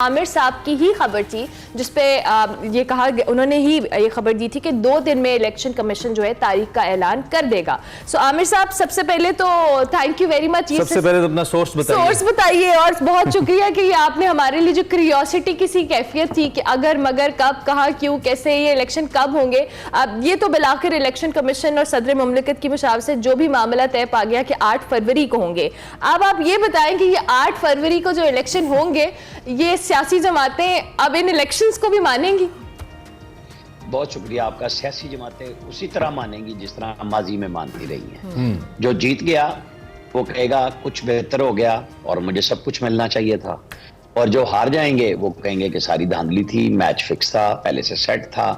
आमिर साहब की ही खबर थी जिसपे ये कहा, उन्होंने ही ये खबर दी थी कि 2 दिन में इलेक्शन कमीशन जो है तारीख का ऐलान कर देगा। सो आमिर साहब, सबसे पहले तो थैंक यू वेरी मच। सबसे पहले तो अपना सोर्स बताइए और बहुत शुक्रिया कि ये आपने हमारे लिए जो क्यूरियोसिटी किसी कैफियत थी कि अगर मगर कब कहाँ क्यों कैसे ये इलेक्शन कब होंगे, अब ये तो बिलाखिर इलेक्शन कमीशन और सदर मुमलिकत की मुशावरत से जो भी मामला तय पा गया कि 8 फरवरी को होंगे। अब आप ये बताएं कि ये 8 फरवरी को जो इलेक्शन होंगे, ये सियासी जमातें अब इन इलेक्शंस को भी मानेंगी? बहुत शुक्रिया आपका। सियासी जमातें उसी तरह मानेंगी जिस तरह माजी में मानती रही हैं। जो जीत गया वो कहेगा कुछ बेहतर हो गया और मुझे सब कुछ मिलना चाहिए था, और जो हार जाएंगे वो कहेंगे कि सारी धांधली थी, मैच फिक्स था, पहले से सेट था।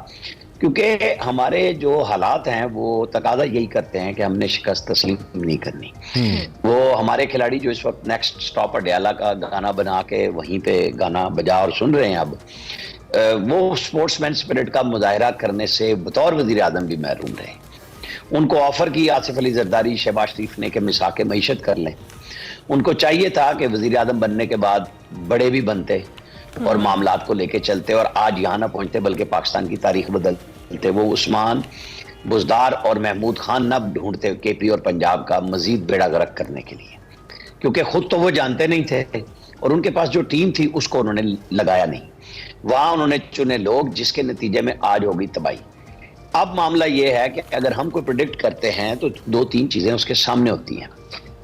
क्योंकि हमारे जो हालात हैं वो तकाजा यही करते हैं कि हमने शिकस्त तस्लीम नहीं करनी। वो हमारे खिलाड़ी जो इस वक्त नेक्स्ट स्टॉप अडयाला का गाना बना के वहीं पे गाना बजा और सुन रहे हैं, अब वो स्पोर्ट्समैन स्पिरिट का मुजाहिरा करने से बतौर वजीर आजम भी महरूम रहे। उनको ऑफर की आसिफ अली जरदारी, शहबाज शरीफ ने कि मिसाक मईशत कर लें। उनको चाहिए था कि वजीर आजम बनने के बाद बड़े भी बनते और मामलात को लेके चलते, और आज यहाँ ना पहुंचते बल्कि पाकिस्तान की तारीख बदलते। वो उस्मान बुजदार और महमूद खान ना ढूंढते केपी और पंजाब का मजीद बेड़ा गर्क करने के लिए, क्योंकि खुद तो वो जानते नहीं थे और उनके पास जो टीम थी उसको उन्होंने लगाया नहीं। वहां उन्होंने चुने लोग जिसके नतीजे में आज होगी तबाही। अब मामला ये है कि अगर हम कोई प्रिडिक्ट करते हैं तो 2-3 चीजें उसके सामने होती हैं।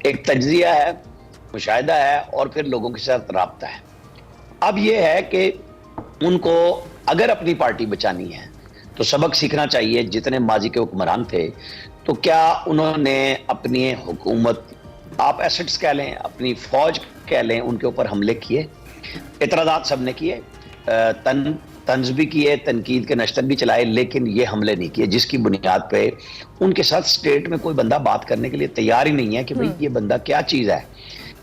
एक तज्जिया है, मुशाहिदा है, और फिर लोगों के साथ राब्ता है। अब ये है कि उनको अगर अपनी पार्टी बचानी है तो सबक सीखना चाहिए। जितने माजी के हुक्मरान थे, तो क्या उन्होंने अपनी हुकूमत, आप एसेट्स कह लें, अपनी फौज कह लें, उनके ऊपर हमले किए, इतराज़ात सबने किए, तंज भी किए, तनकीद के नश्तर भी चलाए, लेकिन ये हमले नहीं किए जिसकी बुनियाद पे उनके साथ स्टेट में कोई बंदा बात करने के लिए तैयार ही नहीं है कि भाई ये बंदा क्या चीज़ है,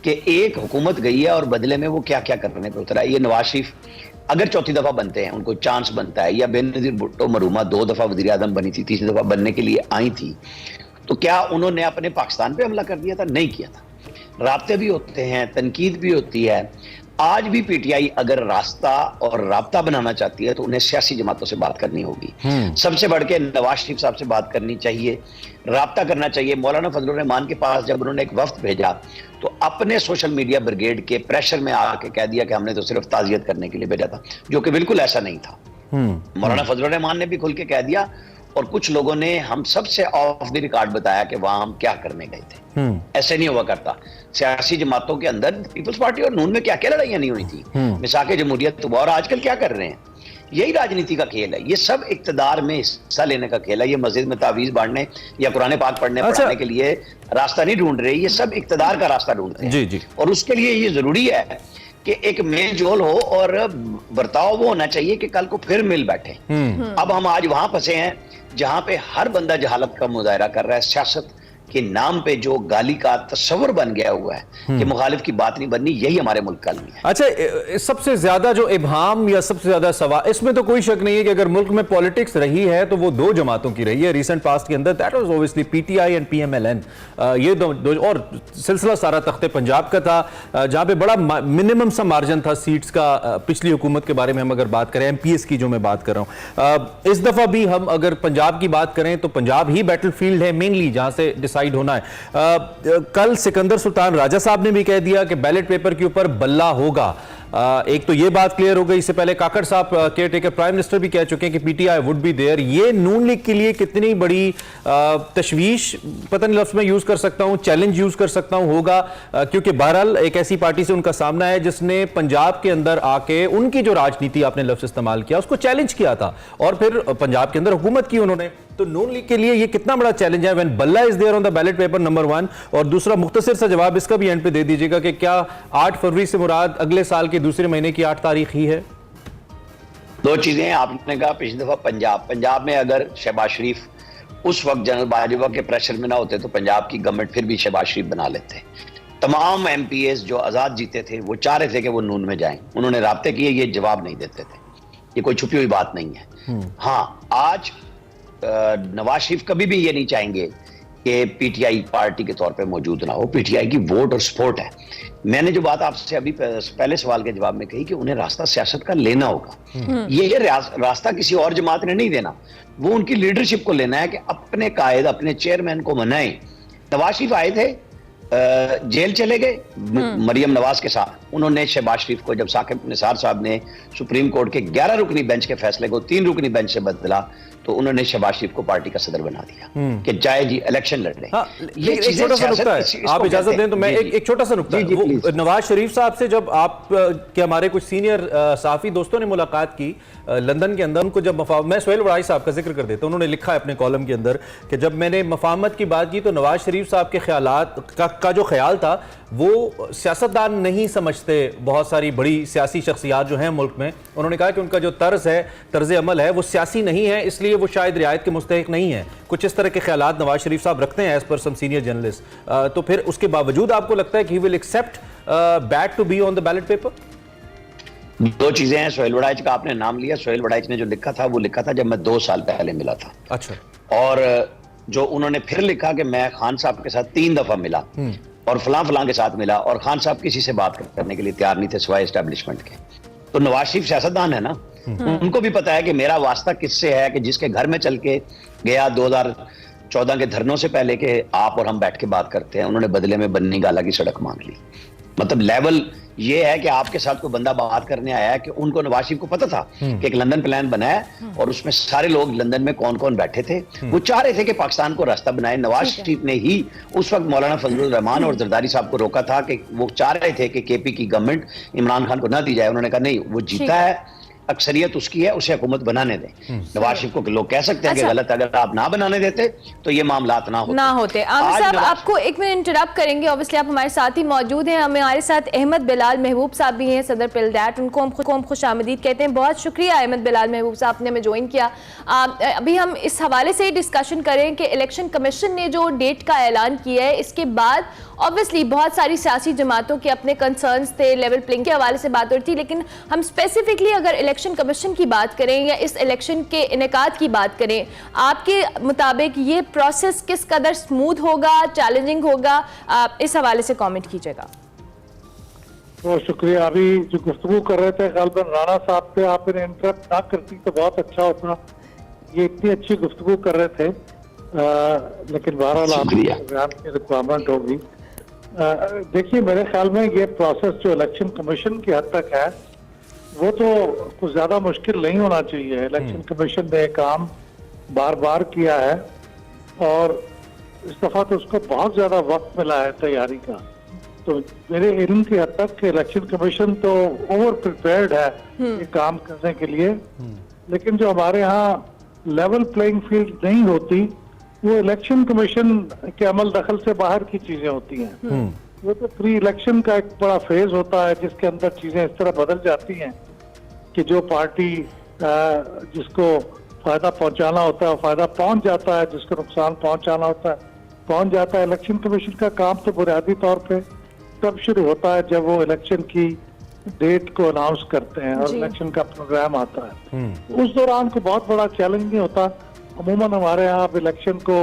कि एक हुकूमत गई है और बदले में वो क्या क्या करने पे उतरा है। ये नवाज शरीफ अगर चौथी दफा बनते हैं, उनको चांस बनता है, या बेनजीर भुट्टो मरूमा 2 दफा वज़ीर आज़म बनी थी, तीसरी दफा बनने के लिए आई थी, तो क्या उन्होंने अपने पाकिस्तान पे हमला कर दिया था? नहीं किया था। राब्ते भी होते हैं, तनकीद भी होती है। आज भी पीटीआई अगर रास्ता और राब्ता बनाना चाहती है तो उन्हें सियासी जमातों से बात करनी होगी। सबसे बढ़ के नवाज शरीफ साहब से बात करनी चाहिए, राब्ता करना चाहिए। मौलाना फजलुर रहमान के पास जब उन्होंने एक वफ्द भेजा तो अपने सोशल मीडिया ब्रिगेड के प्रेशर में आके कह दिया कि हमने तो सिर्फ ताजियत करने के लिए भेजा था, जो कि बिल्कुल ऐसा नहीं था। मौलाना फजलुर रहमान ने भी खुल के कह दिया, और कुछ लोगों ने हम सबसे ऑफ द रिकॉर्ड बताया कि वहां हम क्या करने गए थे। ऐसे नहीं हुआ करता। सियासी जमातों के अंदर पीपल्स पार्टी और नून में क्या क्या लड़ाइयां नहीं हुई थी, मिसाके जमहूरियत और आजकल क्या कर रहे हैं। यही राजनीति का खेल है। ये सब इक्तदार में हिस्सा लेने का खेल है। ये मस्जिद में तावीज बांटने या कुरान पाक पढ़ने के लिए रास्ता नहीं ढूंढ रहे, ये सब इक्तदार का रास्ता ढूंढते हैं। जी जी। और उसके लिए ये जरूरी है कि एक मेल जोल हो और बर्ताव वो होना चाहिए कि कल को फिर मिल बैठे। अब हम आज वहां फंसे हैं जहां पे हर बंदा जहालत का मुजाहिरा कर रहा है। सियासत के नाम पे जो गाली का तस्वर बन गया हुआ है कि मुखालिफ की बात नहीं बननी, यही हमारे मुल्क का अलमी है। अच्छा, सबसे ज्यादा जो इब्हाम या सबसे ज्यादा सवाल, इसमें तो कोई शक नहीं है कि अगर मुल्क में पॉलिटिक्स रही है तो वो 2 जमातों की रही है रिसेंट पास्ट के अंदर। That was obviously PTI and PMLN. ये दो और सिलसिला सारा तख्ते पंजाब का था, जहां पे बड़ा मिनिमम सा मार्जिन था सीट्स का। पिछली हुकूमत के बारे में हम अगर बात करें, एमपीएस की जो मैं बात कर रहा हूं, इस दफा भी हम अगर पंजाब की बात करें तो पंजाब ही बैटलफील्ड है मेनली, जहां से डिसाइड होना है। कल सिकंदर सुल्तान राजा साहब ने भी कह दिया कि बैलेट पेपर के ऊपर बल्ला होगा। एक तो ये बात क्लियर हो गई। इससे पहले काकड़ साहब केयर टेकर प्राइम मिनिस्टर भी कह चुके हैं कि पीटीआई वुड बी देयर। ये नून लीग के लिए कितनी बड़ी तशवीश, पता नहीं लफ्ज में यूज कर सकता हूं, चैलेंज यूज कर सकता हूं, होगा, क्योंकि बहरहाल एक ऐसी पार्टी से उनका सामना है जिसने पंजाब के अंदर आके उनकी जो राजनीति, आपने लफ्ज इस्तेमाल किया, उसको चैलेंज किया था और फिर पंजाब के अंदर हुकूमत की उन्होंने। तो नून लीग के लिए ये कितना बड़ा चैलेंज है when Bhalla is there on the ballot paper, number 1। और दूसरा मुख्तसर सा जवाब इसका भी एंड पे दे दीजिएगा कि क्या 8 फरवरी से मुराद अगले साल के दूसरे महीने की 8 तारीख ही है? 2 चीजें आपने कहा। पिछली दफा पंजाब में अगर शहबाज शरीफ उस वक्त जनरल बाजवा के प्रेशर में ना होते तो पंजाब की गवर्नमेंट फिर भी शहबाज शरीफ बना लेते। तमाम एमपीएस जो आजाद जीते थे वो चाह रहे थे कि वो नून में जाएं, उन्होंने राब्ते किए, ये जवाब नहीं देते थे। ये कोई छुपी हुई बात नहीं है। हाँ, आज नवाज शरीफ कभी भी ये नहीं चाहेंगे कि पीटीआई पार्टी के तौर पे मौजूद ना हो। पीटीआई की वोट और सपोर्ट है। मैंने जो बात आपसे अभी पहले सवाल के जवाब में कही कि उन्हें रास्ता सियासत का लेना होगा, ये रास्ता किसी और जमात ने नहीं देना, वो उनकी लीडरशिप को लेना है कि अपने कायद, अपने चेयरमैन को मनाएं। नवाज शरीफ आए थे, जेल चले गए मरियम नवाज के साथ, उन्होंने शहबाज शरीफ को, जब साकिब निसार साहब ने सुप्रीम कोर्ट के 11 रुकनी बेंच के फैसले को 3 रुकनी बेंच से बदला, तो उन्होंने शहबाज शरीफ को पार्टी का सदर बना दिया कि जाए जी इलेक्शन लड़ रहे। हाँ, एक छोटा सा नुकता है, आप इजाजत दें तो मैं एक छोटा सा नुकता है। नवाज शरीफ साहब से जब आप के हमारे कुछ सीनियर सहाफी दोस्तों ने मुलाकात की लंदन के अंदर, उनको जब मैं सोहेल वड़ाई साहब का जिक्र कर देता हूं, उन्होंने लिखा है अपने कॉलम के अंदर कि जब मैंने मफाहमत की बात की तो नवाज शरीफ साहब के ख्यालात का जो ख्याल था वो सियासतदान नहीं समझते बहुत सारी बड़ी सियासी शख्सियात जो हैं मुल्क में। उन्होंने कहा कि उनका जो तर्ज अमल है वो सियासी नहीं है, इसलिए वो शायद रियायत के मुस्तहिक नहीं है। कुछ इस तरह के ख्यालात नवाज शरीफ साहब रखते हैं एज पर सम सीनियर जर्नलिस्ट। तो फिर उसके बावजूद आपको लगता है कि he will accept Bhatt to be on the ballot paper? दो चीजें हैं। सोहेल वड़ाइच का आपने नाम लिया, सोहेल वड़ाइच ने जो लिखा था वो लिखा था जब मैं 2 साल पहले मिला था। अच्छा। और जो उन्होंने फिर लिखा कि मैं खान साहब के साथ 3 दफा मिला और फलां के साथ मिला, और खान साहब किसी से बात करने के लिए तैयार नहीं थे सिवाय एस्टेब्लिशमेंट के। तो नवाज शरीफ सियासतदान है ना, उनको भी पता है कि मेरा वास्ता किससे है, कि जिसके घर में चल के गया 2014 के धरनों से पहले के आप और हम बैठ के बात करते हैं, उन्होंने बदले में बन्नी गाला की सड़क मांग ली। मतलब लेवल ये है कि आपके साथ कोई बंदा बात करने आया है कि उनको नवाज शरीफ को पता था कि एक लंदन प्लान बनाया और उसमें सारे लोग लंदन में कौन कौन बैठे थे, वो चाह रहे थे कि पाकिस्तान को रास्ता बनाए। नवाज शरीफ ने ही उस वक्त मौलाना फजलुर रहमान और जरदारी साहब को रोका था कि वो चाह रहे थे कि केपी की गवर्नमेंट इमरान खान को ना दी जाए। उन्होंने कहा नहीं, वो जीता है, अक्सरियत उसकी है, उसे हुकूमत बनाने दें। नवाज शरीफ को लोग कह सकते हैं कि गलत, अगर आप ना बनाने देते तो ये मामलात ना होते। आमिर साहब, आपको एक मिनट इंटरप्ट करेंगे, ऑब्वियसली आप हमारे साथ ही मौजूद हैं। हमारे साथ अहमद बिलाल महबूब साहब भी हैं, सदर पिलदैट, उनको हम खुशामदीद कहते हैं। बहुत शुक्रिया अहमद बिलाल महबूब साहब ने हमें ज्वाइन किया। अभी हम इस हवाले से ही डिस्कशन करें कि इलेक्शन कमीशन ने जो डेट का ऐलान किया है, इसके बाद ऑब्वियसली बहुत सारी सियासी जमातों के अपने कंसर्न्स थे, लेवल प्लेइंग के हवाले से बात हो रही थी, लेकिन हम स्पेसिफिकली अगर इलेक्शन कमीशन की बात करें या इस इलेक्शन के इनेकाद की बात करें, आपके मुताबिक ये प्रोसेस किस कदर स्मूथ होगा, चैलेंजिंग होगा, इस हवाले से कमेंट कीजिएगा। बहुत शुक्रिया। अभी जो गुफ्तगू कर रहे थे गालबन राणा साहब पे, आप इन्हें इंटरप्ट ना करती तो बहुत अच्छा होता। ये इतनी अच्छी गुफ्तगू कर रहे थे, लेकिन बहरहाल आपकी रिक्वायरमेंट होगी। देखिए, मेरे ख्याल में ये प्रोसेस जो इलेक्शन कमीशन की हद तक है वो तो कुछ ज्यादा मुश्किल नहीं होना चाहिए। इलेक्शन कमीशन ने काम बार बार किया है और इस दफा तो उसको बहुत ज्यादा वक्त मिला है तैयारी का। तो मेरे इल्म की हद तक इलेक्शन कमीशन तो ओवर प्रिपेयर्ड है ये काम करने के लिए, लेकिन जो हमारे यहाँ लेवल प्लेइंग फील्ड नहीं होती वो इलेक्शन कमीशन के अमल दखल से बाहर की चीजें होती हैं। वो तो प्री इलेक्शन का एक बड़ा फेज होता है जिसके अंदर चीजें इस तरह बदल जाती हैं कि जो पार्टी जिसको फायदा पहुंचाना होता है फायदा पहुंच जाता है, जिसको नुकसान पहुंचाना होता है पहुंच जाता है। इलेक्शन कमीशन का काम तो बुनियादी तौर पे तब शुरू होता है जब वो इलेक्शन की डेट को अनाउंस करते हैं और इलेक्शन का प्रोग्राम आता है। उस दौरान को बहुत बड़ा चैलेंज नहीं होता। अमूमन हमारे यहाँ अब इलेक्शन को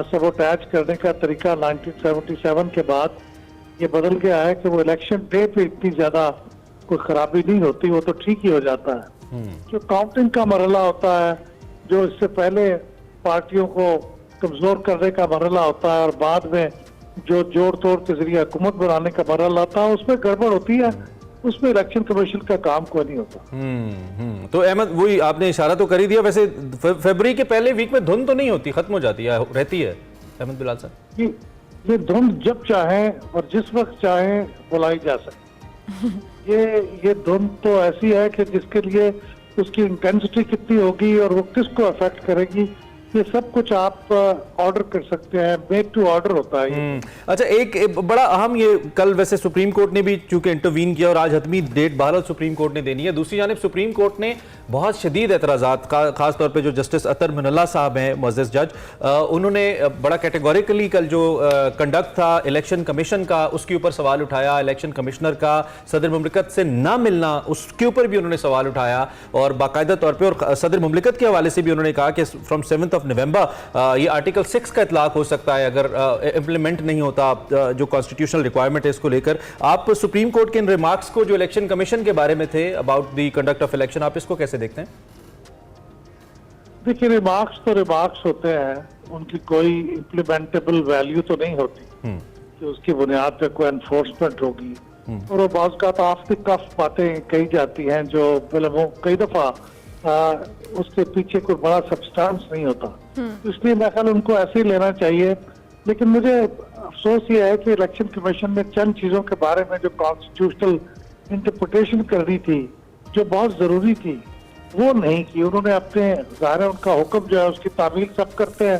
सबोटैज करने का तरीका 1977 के बाद ये बदल गया है कि वो इलेक्शन डे पे इतनी ज्यादा कोई खराबी नहीं होती, वो तो ठीक ही हो जाता है। जो काउंटिंग का मरहला होता है, जो इससे पहले पार्टियों को कमजोर करने का मरहला होता है और बाद में जो जोड़ तोड़ के जरिए हुकूमत बनाने का मरहला होता है, उसमें गड़बड़ होती है, उसमें इलेक्शन कमीशन का काम कोई नहीं होता। तो अहमद, वही आपने इशारा तो कर ही दिया। वैसे फरवरी के पहले वीक में धुंध तो नहीं होती, खत्म हो जाती है, रहती है अहमद बिलाल साहब? ये धुंध जब चाहे और जिस वक्त चाहे बुलाई जा सकती। ये धुंध तो ऐसी है कि जिसके लिए उसकी इंटेंसिटी कितनी होगी और वो किसको अफेक्ट करेगी, ये सब कुछ आप ऑर्डर कर सकते हैं, मेक टू ऑर्डर होता है। अच्छा, एक बड़ा अहम, ये कल वैसे सुप्रीम कोर्ट ने भी चूंकि इंटरवीन किया और आज हतमी डेट बहरहाल सुप्रीम कोर्ट ने देनी है। दूसरी जानिब सुप्रीम कोर्ट ने बहुत शदीद एतराज़ात, खास तौर पे जो जस्टिस अतर मिनल्ला साहब हैं मुअज़्ज़ज़ जज, उन्होंने बड़ा कैटेगोरिकली कल जो कंडक्ट था इलेक्शन कमीशन का उसके ऊपर सवाल उठाया। इलेक्शन कमिश्नर का सदर मुमलिकत से ना मिलना, उसके ऊपर भी उन्होंने सवाल उठाया और बाकायदा तौर पर, और सदर मुमलिकत के हवाले से भी उन्होंने कहा कि फ्रॉम 7 ऑफ नवंबर ये आर्टिकल 6 का इतलाक हो सकता है अगर इंप्लीमेंट नहीं होता जो कॉन्स्टिट्यूशनल रिक्वायरमेंट है इसको लेकर। आप सुप्रीम कोर्ट के इन रिमार्क्स को जो इलेक्शन कमीशन के बारे में थे about the conduct of election, आप इसको कैसे देखते हैं? देखिए, रिमार्क्स तो रिमार्क्स होते हैं, उनकी कोई इम्प्लीमेंटेबल वैल्यू तो नहीं होती कि उसकी बुनियाद पे कोई एनफोर्समेंट होगी। और वो बाज़ का तो ऑफ द कफ बातें कही जाती हैं जो वो कई दफा उसके पीछे कोई बड़ा सब्सटेंस नहीं होता। तो इसलिए मैं ख्याल उनको ऐसे ही लेना चाहिए। लेकिन मुझे अफसोस ये है कि इलेक्शन कमीशन ने चंद चीजों के बारे में जो कॉन्स्टिट्यूशनल इंटरप्रिटेशन करनी थी, जो बहुत जरूरी थी, वो नहीं की। उन्होंने अपने ज़ाहिर है उनका हुक्म जो है उसकी तामील सब करते हैं,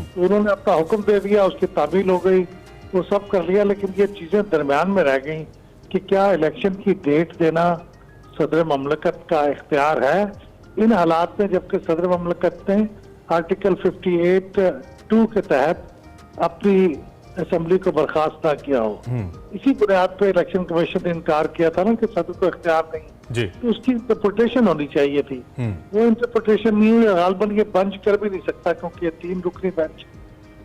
तो उन्होंने अपना हुक्म दे दिया, उसकी तामील हो गई, वो सब कर लिया। लेकिन ये चीजें दरमियान में रह गई कि क्या इलेक्शन की डेट देना सदर ममलकत का इख्तियार है इन हालात में, जबकि सदर ममलकत ने आर्टिकल 58(2) के तहत अपनी असेंबली को बर्खास्त ना किया हो। इसी बुनियाद पे इलेक्शन कमीशन ने इनकार किया था ना कि सदर को इख्तियार नहीं जी। तो उसकी इंटरप्रिटेशन होनी चाहिए थी। वो इंटरप्रिटेशन नहीं हुई। गालबन ये बेंच कर भी नहीं सकता क्योंकि ये 3 रुकनी बेंच,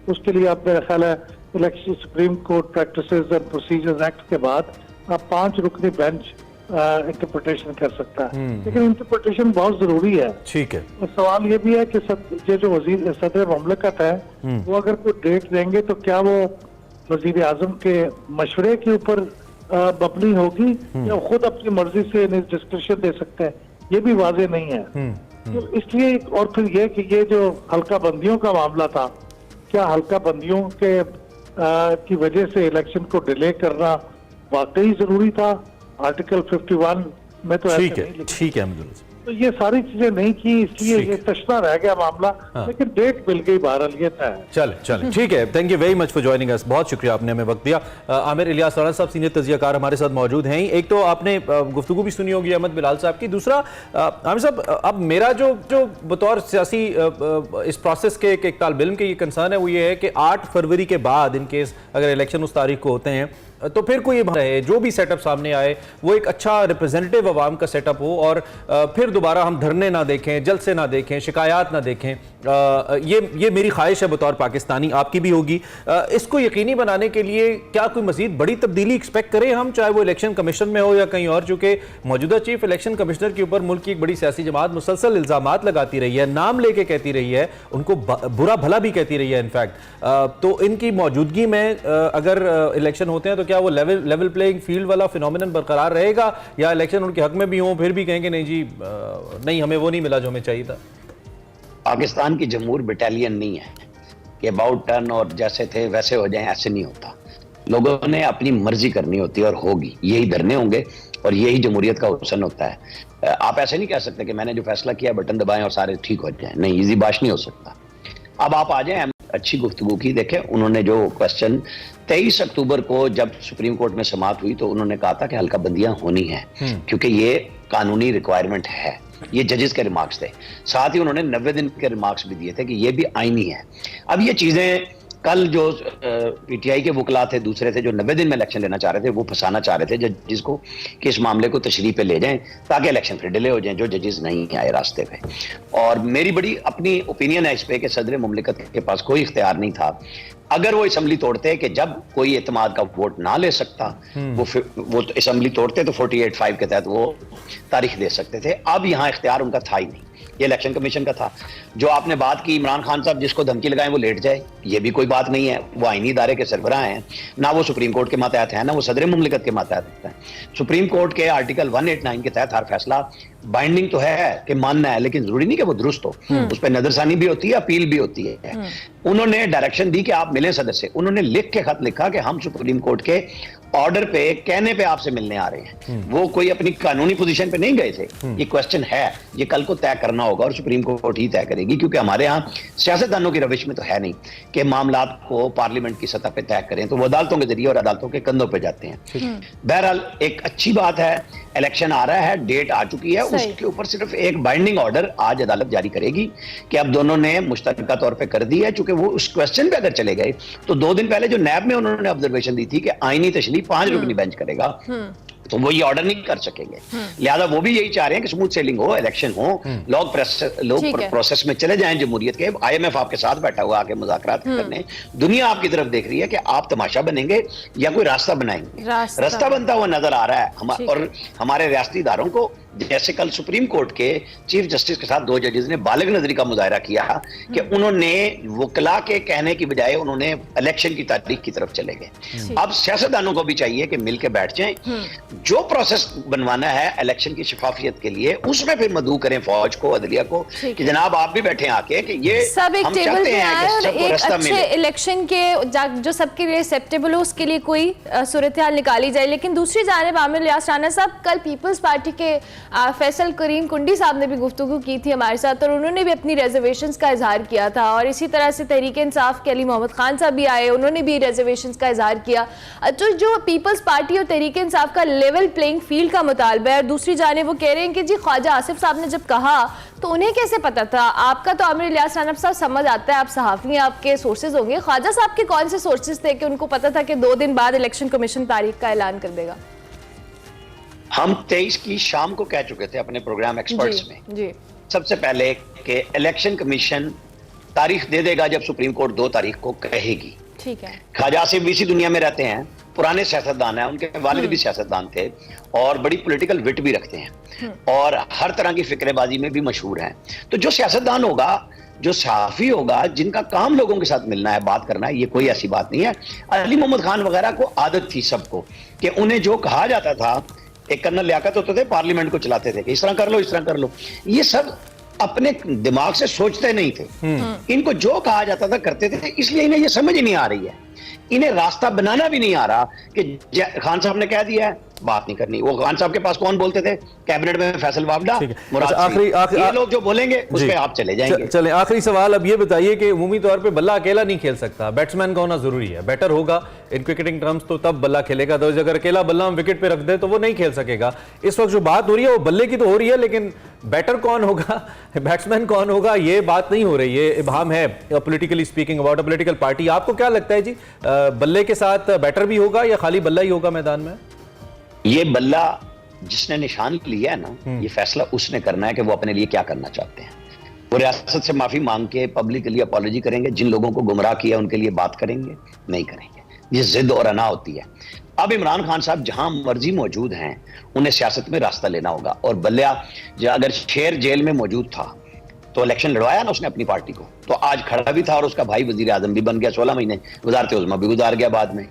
उसके लिए आप मेरा ख्याल है election supreme court practices and procedures act के बाद आप 5 रुकनी बेंच इंटरप्रिटेशन कर सकता है। लेकिन इंटरप्रिटेशन बहुत जरूरी है। ठीक है। और सवाल ये भी है कि ये जो वजीर सदर ममलकत है वो अगर कोई डेट देंगे तो क्या वो वजीर आजम के मशवरे के ऊपर मबनी होगी या खुद अपनी मर्जी से डिस्क्रिप्शन दे सकते हैं, ये भी वाजे नहीं है। तो इसलिए और फिर ये कि ये जो हल्का बंदियों का मामला था, क्या हल्का बंदियों के की वजह से इलेक्शन को डिले करना वाकई जरूरी था? आर्टिकल 51 में तो ऐसे नहीं लिखा। ठीक है अहमदुल्ला, तो ये सारी चीजें नहीं की, इसलिए ये तशना रह गया मामला। लेकिन डेट मिल गई, बहरहाल ये है। चले ठीक है। Thank you very much for joining us, बहुत शुक्रिया आपने हमें वक्त दिया। आमिर इलियास राणा साहब सीनियर तज्जियाकार हमारे साथ मौजूद हैं। एक तो आपने गुफ्तगू भी सुनी होगी अहमद बिलाल साहब की, दूसरा आमिर साहब अब मेरा जो बतौर सियासी इस प्रोसेस के एक तालिब इल्म के ये कंसर्न है वो ये है कि 8 फरवरी के बाद इन केस अगर इलेक्शन उस तारीख को होते हैं तो फिर कोई है जो भी सेटअप सामने आए वो एक अच्छा रिप्रेजेंटेटिव अवाम का सेटअप हो और फिर दोबारा हम धरने ना देखें, जलसे ना देखें, शिकायत ना देखें। ये मेरी ख्वाहिश है बतौर पाकिस्तानी, आपकी भी होगी। इसको यकीनी बनाने के लिए क्या कोई मजीद बड़ी तब्दीली एक्सपेक्ट करें हम, चाहे वो इलेक्शन कमीशन में हो या कहीं और? चूंकि मौजूदा चीफ इलेक्शन कमिश्नर के ऊपर मुल्क की एक बड़ी सियासी जमात मुसलसल इल्जामात लगाती रही है, नाम लेके कहती रही है, उनको बुरा भला भी कहती रही है इनफैक्ट। तो इनकी मौजूदगी में अगर इलेक्शन होते हैं तो क्या वो लेवल प्लेइंग फील्ड वाला फिनोमिनन बरकरार रहेगा या इलेक्शन उनके हक में भी हो फिर भी कहेंगे नहीं जी नहीं हमें वो नहीं मिला जो हमें चाहिए था? पाकिस्तान की जमहूर बटालियन नहीं है कि अबाउट टर्न और जैसे थे वैसे हो जाएं, ऐसे नहीं होता। लोगों ने अपनी मर्जी करनी होती है और होगी, यही धरने होंगे और यही जमहूरियत का हुस्न होता है। आप ऐसे नहीं कह सकते कि मैंने जो फैसला किया बटन दबाएं और सारे ठीक हो जाएं, नहीं, इजी बात नहीं हो सकता। अब आप आ जाएं, अच्छी गुफ्तगू की। देखें उन्होंने जो क्वेश्चन 23 अक्टूबर को जब सुप्रीम कोर्ट में समाअत हुई तो उन्होंने कहा था कि हल्का बंदियां होनी है क्योंकि ये कानूनी रिक्वायरमेंट है। ये जजेस के रिमार्क्स थे। साथ ही उन्होंने 90 दिन के रिमार्क्स भी दिए थे कि ये भी आईनी है। अब ये चीजें कल जो पीटीआई के वकला थे दूसरे थे जो 90 दिन में इलेक्शन लेना चाह रहे थे, वो फंसाना चाह रहे थे जजेस को कि इस मामले को तशरीह पे ले जाएं ताकि इलेक्शन फिर डिले हो जाए, जो जजेस नहीं आए रास्ते पे। और मेरी बड़ी अपनी ओपिनियन है इस पे कि सदर मुमलिकत के पास कोई इख्तियार नहीं था। अगर वो असेंबली तोड़ते कि जब कोई एतमाद का वोट ना ले सकता वो असेंबली तोड़ते तो 48(5) के तहत वो तारीख दे सकते थे। अब यहाँ इख्तियार उनका था ही नहीं, ये इलेक्शन कमीशन का था। जो आपने बात की इमरान खान साहब जिसको धमकी लगाएं वो लेट जाए, ये भी कोई बात नहीं है। वो आईनी इदारे के सरबराह हैं, ना वो सुप्रीम कोर्ट के मातहत है ना वो सदर मुमलिकत के मातहत है। सुप्रीम कोर्ट के आर्टिकल 189 के तहत हर फैसला बाइंडिंग तो है कि मानना है, लेकिन जरूरी नहीं कि वो दुरुस्त हो। उस पर नजरसानी भी होती है, अपील भी होती है। उन्होंने डायरेक्शन दी कि आप मिलें सदर से। उन्होंने लिख के खत लिखा कि हम सुप्रीम कोर्ट के ऑर्डर पे कहने पे आपसे मिलने आ रहे हैं। वो कोई अपनी कानूनी पोजीशन पे नहीं गए थे। ये क्वेश्चन है, ये कल को तय करना होगा और सुप्रीम कोर्ट ही तय करेगी, क्योंकि हमारे यहाँ सियासतदानों की रविश में तो है नहीं कि मामलात को पार्लियामेंट की सतह पे तय करें, तो वो अदालतों के जरिए और अदालतों के कंधों पे जाते हैं। बहरहाल एक अच्छी बात है, इलेक्शन आ रहा है, डेट आ चुकी है, उसके ऊपर सिर्फ एक बाइंडिंग ऑर्डर आज अदालत जारी करेगी कि अब दोनों ने मुश्तरका तौर पे कर दी है। चूंकि वो उस क्वेश्चन पे अगर चले गए तो 2 दिन पहले जो नैब में उन्होंने ऑब्जर्वेशन दी थी कि आईनी तशरीह 5 रुकनी बेंच करेगा, तो वो ये ऑर्डर नहीं कर सकेंगे। लिहाजा वो भी यही चाह रहे हैं कि स्मूथ सेलिंग हो, इलेक्शन हो, लोग ठीक है। प्रोसेस में चले जाएं जमहूरियत के। IMF आपके साथ बैठा हुआ आके मुज़ाकरात करने, दुनिया आपकी तरफ देख रही है कि आप तमाशा बनेंगे या कोई रास्ता बनाएंगे। रास्ता बनता हुआ नजर आ रहा है। और हमारे रियासती इदारों को, जैसे कल सुप्रीम कोर्ट के चीफ जस्टिस के साथ 2 जजेस ने बालिग नजरी का मुजाहरा किया कि उन्होंने वकला के कहने की बजाय उन्होंने इलेक्शन की तारीख की तरफ चले गए। अब सियासतदानों को भी चाहिए कि मिलकर बैठ जाएं, जो प्रोसेस बनवाना है इलेक्शन की शफाफियत के लिए, उसमें फिर मदऊ करें फौज को, अदलिया को, कि जनाब आप भी बैठे आके कि ये सब एक हम टेबल चाहते पे हैं आए कि और सबको एक रास्ता अच्छे मिले। इलेक्शन के जो सबके लिए एक्सेप्टेबल हो उसके लिए कोई सूरत हाल निकाली जाए। लेकिन दूसरी जानिब आमिर इलियास राणा साहब, कल पीपल्स पार्टी के फैसल करीम कुंडी साहब ने भी गुफ्तगू की थी हमारे साथ और उन्होंने भी अपनी रिजर्वेशंस का इजहार किया था, और इसी तरह से तहरीक इंसाफ के अली मोहम्मद खान साहब भी आए, उन्होंने भी रिजर्वेशंस का इजहार किया। तो जो पीपल्स पार्टी और तहरीक इंसाफ का लेवल प्लेइंग फील्ड का मुतालबा है, और दूसरी जानिब वो कह रहे हैं कि जी ख्वाजा आसिफ साहब ने जब कहा तो उन्हें कैसे पता था? आपका तो आमिर इलियास राणा साहब समझ आता है, आप सहाफ़ी हैं, आपके सोर्सेज होंगे। ख्वाजा साहब के कौन से सोर्सेज थे कि उनको पता था कि 2 दिन बाद इलेक्शन कमीशन तारीख का ऐलान कर देगा? हम 23 की शाम को कह चुके थे अपने प्रोग्राम एक्सपर्ट्स में, जी सबसे पहले कि इलेक्शन कमीशन तारीख दे देगा जब सुप्रीम कोर्ट 2 तारीख को कहेगी। ठीक है। ख्वाजा आसिफ भी इसी दुनिया में रहते हैं, पुराने सियासतदान हैं, उनके वालिद भी सियासतदान थे और बड़ी पॉलिटिकल विट भी रखते हैं और हर तरह की फिक्रेबाजी में भी मशहूर हैं। तो जो सियासतदान होगा, जो सहाफी होगा, जिनका काम लोगों के साथ मिलना है, बात करना है, ये कोई ऐसी बात नहीं है। अली मोहम्मद खान वगैरह को आदत थी सबको कि उन्हें जो कहा जाता था, एक कर्नल लियाकत होते थे, पार्लियामेंट को चलाते थे कि इस तरह कर लो, इस तरह कर लो, ये सब अपने दिमाग से सोचते नहीं थे। इनको जो कहा जाता था करते थे, इसलिए इन्हें ये समझ नहीं आ रही है, इन्हें रास्ता बनाना भी नहीं आ रहा कि खान साहब ने कह दिया है, बात नहीं करनी। वो खान साहब के पास कौन बोलते थे कैबिनेट में? फैसल वावडा, मुराद सिंह। ये लोग जो बोलेंगे उस पे आप चले जाएंगे। चलें, आखिरी सवाल अब ये बताइए कि उमूमी तौर पे बल्ला अकेला नहीं खेल सकता, बैट्समैन का होना जरूरी है। बैटर होगा इन क्रिकेटिंग टर्म्स तो तब बल्ला खेलेगा, तो अगर अकेला बल्ला हम विकेट पे रख दे तो वो नहीं खेल सकेगा। इस वक्त जो बात हो रही है वो बल्ले की तो हो रही है, लेकिन बैटर कौन होगा, बैट्समैन कौन होगा, ये बात नहीं हो रही है। इबाम है politically speaking about a political party. आपको क्या लगता है जी, बल्ले के साथ बैटर भी होगा या खाली बल्ला ही होगा मैदान में? ये बल्ला जिसने निशान लिया है ना, ये फैसला उसने करना है कि वो अपने लिए क्या करना चाहते हैं। वो रियासत से माफी मांग के पब्लिकली अपॉलॉजी करेंगे, जिन लोगों को गुमराह किया उनके लिए बात करेंगे, नहीं करेंगे। ये जिद और अना होती है। अब इमरान खान साहब जहां मर्जी मौजूद हैं, उन्हें सियासत में रास्ता लेना होगा। और बल्ला अगर शेर जेल में मौजूद था तो इलेक्शन लड़वाया ना उसने अपनी पार्टी को, तो आज खड़ा भी था और उसका भाई वजीर आजम भी बन गया, 16 महीने वजारत उज़्मा भी गुजार गया बाद में।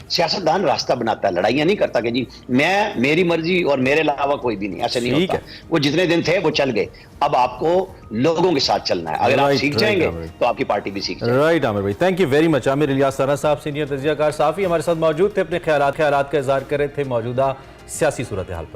सियासतदान रास्ता बनाता है, लड़ाइयां नहीं करता कि जी मैं, मेरी मर्जी और मेरे अलावा कोई भी नहीं, ऐसे नहीं होता। वो जितने दिन थे वो चल गए, अब आपको लोगों के साथ चलना है। अगर आप सीख जाएंगे तो आपकी पार्टी भी सीख जाएगी। राइट आमिर भाई, thank you very much. Aamir Ilyas Rana साहब सीनियर तजियाकार साफी हमारे साथ मौजूद थे, अपने ख्यालात का इज़हार कर रहे थे मौजूदा सियासी सूरत हाल पर।